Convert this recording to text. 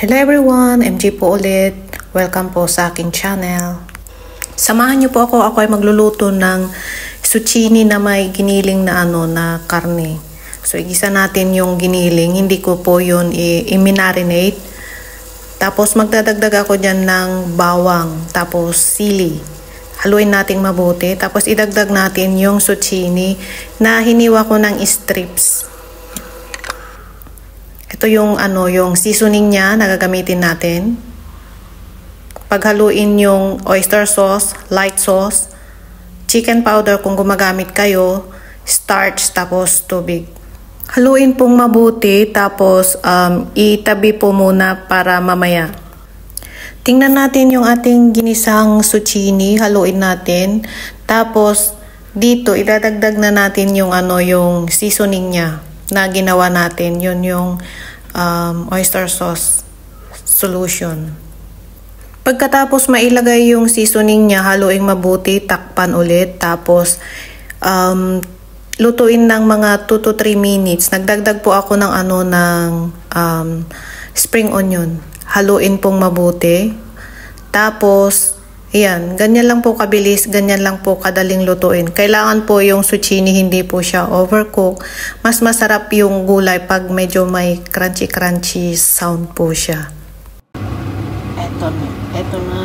Hello everyone, MJ po ulit. Welcome po sa aking channel. Samahan niyo po ako ay magluluto ng zucchini na may giniling na na karne. So igisa natin yung giniling, hindi ko po yun i-marinate. Tapos magdadagdag ako diyan ng bawang, tapos sili. Haluin natin mabuti, tapos idagdag natin yung zucchini na hiniwa ko ng strips. Ito yung yung seasoning niya na gagamitin natin. Paghaluin yung oyster sauce, light sauce, chicken powder kung gumagamit kayo, starch, tapos tubig. Haluin pong mabuti, tapos itabi po muna para mamaya. Tingnan natin yung ating ginisang zucchini, haluin natin. Tapos dito idadagdag na natin yung yung seasoning niya na ginawa natin. Yun yung oyster sauce solution. Pagkatapos mailagay yung seasoning niya, haluin mabuti, takpan ulit, tapos lutuin ng mga 2 to 3 minutes. Nagdagdag po ako ng ng spring onion. Haluin pong mabuti. Tapos ayan, ganyan lang po kabilis, ganyan lang po kadaling lutuin. Kailangan po yung zucchini hindi po siya overcook. Mas masarap yung gulay pag medyo may crunchy sound po siya. Eto na